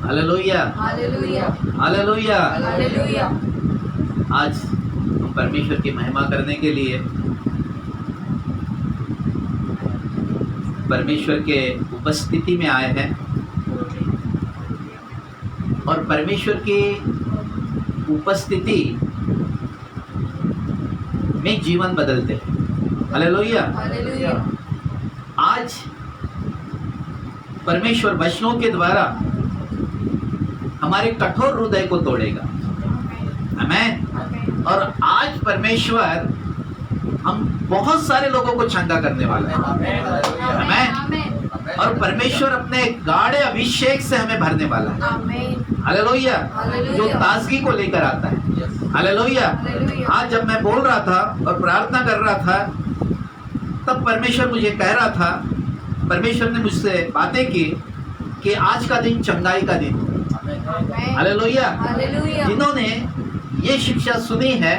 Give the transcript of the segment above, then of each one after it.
Hallelujah hallelujah hallelujah. Hallelujah. आज हम परमेश्वर की महिमा करने के लिए परमेश्वर के उपस्थिति में आए हैं और परमेश्वर की उपस्थिति में जीवन बदलते हैं। हालेलुया। हालेलुया। आज परमेश्वर वचनों के द्वारा हमारे कठोर हृदय को तोड़ेगा। आमीन। और आज परमेश्वर हम बहुत सारे लोगों को चंगा करने वाला है। आमीन। और परमेश्वर अपने गाढ़े अभिषेक से हमें भरने वाला है। हालेलुया। जो ताजगी को लेकर आता है। हालेलुया। आज जब मैं बोल रहा था और प्रार्थना कर रहा था तब परमेश्वर मुझे कह रहा था, परमेश्वर ने मुझसे बातें की कि आज का दिन चंगाई का दिन है। हालेलुया। जिन्होंने ये शिक्षा सुनी है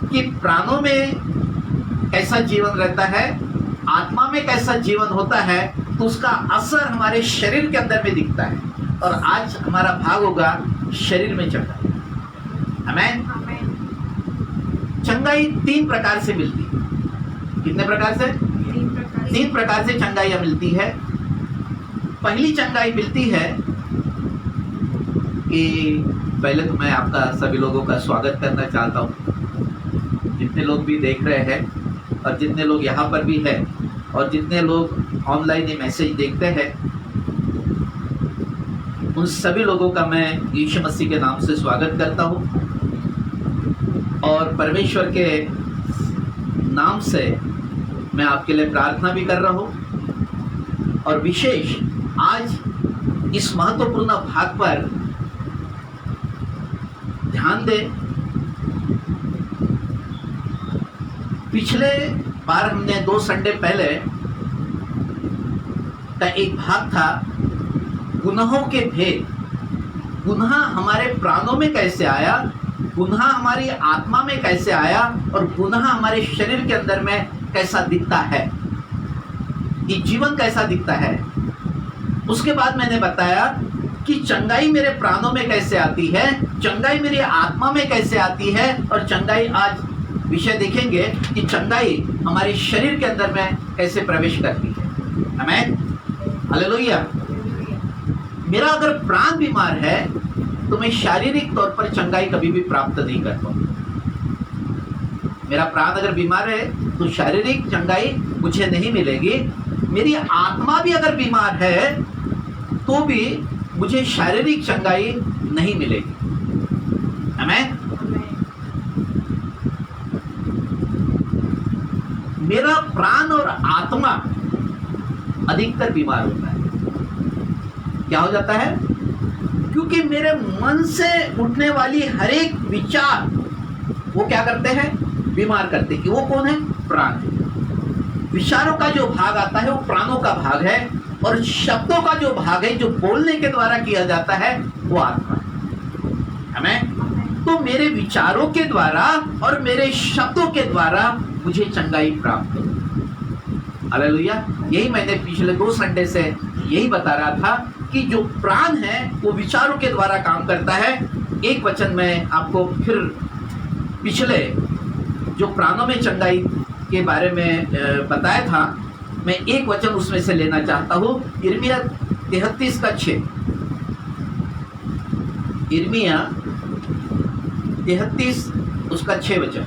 कि प्राणों में कैसा जीवन रहता है, आत्मा में कैसा जीवन होता है, तो उसका असर हमारे शरीर के अंदर में दिखता है। और आज हमारा भाग होगा शरीर में चंगाई। आमीन। चंगाई 3 प्रकार से मिलती है। कितने प्रकार से? 3 प्रकार से चंगाइयाँ मिलती है। पहली चंगाई मिलती है कि पहले तो मैं आपका सभी लोगों का स्वागत करना चाहता हूँ, जितने लोग भी देख रहे हैं और जितने लोग यहाँ पर भी हैं और जितने लोग ऑनलाइन ये मैसेज देखते हैं, उन सभी लोगों का मैं यीशु मसीह के नाम से स्वागत करता हूँ और परमेश्वर के नाम से मैं आपके लिए प्रार्थना भी कर रहा हूँ। और विशेष आज इस महत्वपूर्ण भाग पर ध्यान दें। पिछले बार हमने 2 संडे पहले का एक भाग था गुनाहों के भेद। गुनाह हमारे प्राणों में कैसे आया, गुनाह हमारी आत्मा में कैसे आया और गुनाह हमारे शरीर के अंदर में कैसा दिखता है, ये जीवन कैसा दिखता है। उसके बाद मैंने बताया कि चंगाई मेरे प्राणों में कैसे आती है, चंगाई मेरी आत्मा में कैसे आती है और चंगाई आज विषय देखेंगे कि चंगाई हमारे शरीर के अंदर में कैसे प्रवेश करती है। आमीन। हालेलुया। मेरा अगर प्राण बीमार है तो मैं शारीरिक तौर पर चंगाई कभी भी प्राप्त नहीं कर पाऊंगा। मेरा प्राण अगर बीमार है तो शारीरिक चंगाई मुझे नहीं मिलेगी। मेरी आत्मा भी अगर बीमार है तो भी मुझे शारीरिक चंगाई नहीं मिलेगी। आमीन। मेरा प्राण और आत्मा अधिकतर बीमार होता है। क्या हो जाता है? क्योंकि मेरे मन से उठने वाली हर एक विचार वो क्या करते हैं? बीमार करते हैं। कि वो कौन है? प्राण। विचारों का जो भाग आता है वो प्राणों का भाग है और शब्दों का जो भाग है जो बोलने के द्वारा किया जाता है वो आत्मा है। हमें तो मेरे विचारों के द्वारा और मेरे शब्दों के द्वारा मुझे चंगाई प्राप्त हो। हालेलुया। यही मैंने पिछले 2 संडे से यही बता रहा था कि जो प्राण है वो विचारों के द्वारा काम करता है। एक वचन मैं आपको फिर पिछले जो प्राणों में चंगाई के बारे में बताया था, मैं एक वचन उसमें से लेना चाहता हूँ। यिर्मयाह 33 का 6। यिर्मयाह 33 उसका 6 वचन।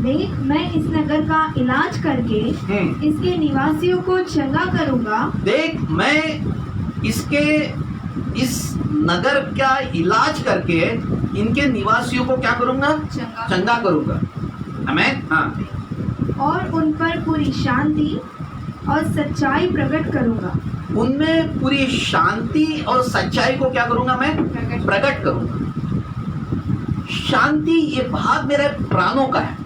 देख मैं इस नगर का इलाज करके इसके निवासियों को चंगा करूंगा। देख मैं इस नगर का इलाज करके इनके निवासियों को क्या करूंगा? चंगा करूंगा। आमीन। हाँ। और उन पर पूरी शांति और सच्चाई प्रकट करूंगा। उनमें पूरी शांति और सच्चाई को क्या करूंगा? मैं प्रकट करूंगा। शांति ये भाग मेरे प्राणों का है।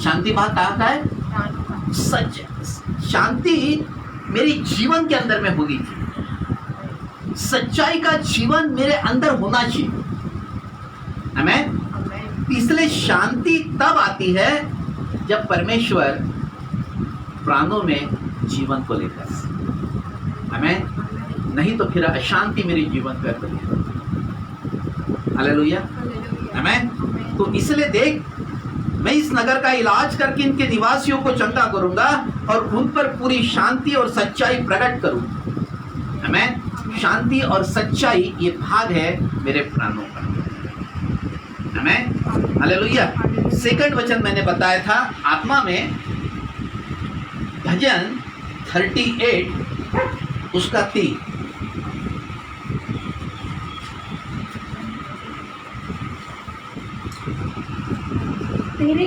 शांति भाग कहाँ का है? सच। शांति मेरे जीवन के अंदर में होगी। सच्चाई का जीवन मेरे अंदर होना चाहिए। आमीन। इसलिए शांति तब आती है जब परमेश्वर प्राणों में जीवन को लेकर, आमेन, नहीं तो फिर अशांति मेरे जीवन पर बनी। हालेलुया, आमेन। तो इसलिए देख, मैं इस नगर का इलाज करके इनके निवासियों को चंगा करूंगा और उन पर पूरी शांति और सच्चाई प्रकट करूंगा। आमेन। शांति और सच्चाई ये भाग है मेरे प्राणों का। आमेन, हालेलुया। सेकंड वचन मैंने बताया था आत्मा में, भजन 38 उसका 3। तेरे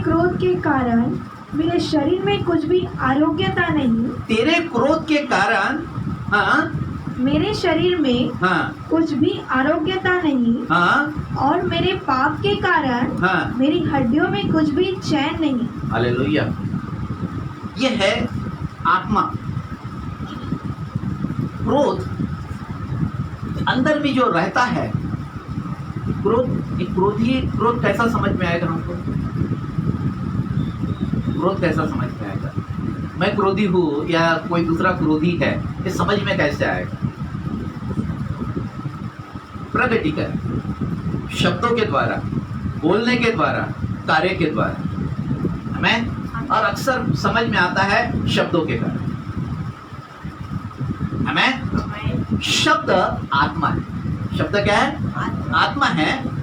क्रोध के कारण मेरे शरीर में कुछ भी आरोग्यता नहीं। तेरे क्रोध के कारण, हाँ, मेरे शरीर में हाँ, कुछ भी आरोग्यता नहीं। हाँ, और मेरे पाप के कारण, हाँ, मेरी हड्डियों में कुछ भी चैन नहीं। हालेलुया। ये है आत्मा। क्रोध अंदर में जो रहता है, क्रोध कैसा समझ में आएगा हमको? क्रोध कैसा समझ में आएगा? मैं क्रोधी हूँ या कोई दूसरा क्रोधी है, ये समझ में कैसे आएगा? प्रगति कर, शब्दों के द्वारा, बोलने के द्वारा, कार्य के द्वारा। आमीन। और अक्सर समझ में आता है शब्दों के कारण। आमीन। शब्द आत्मा है। शब्द क्या है? आत्मा है।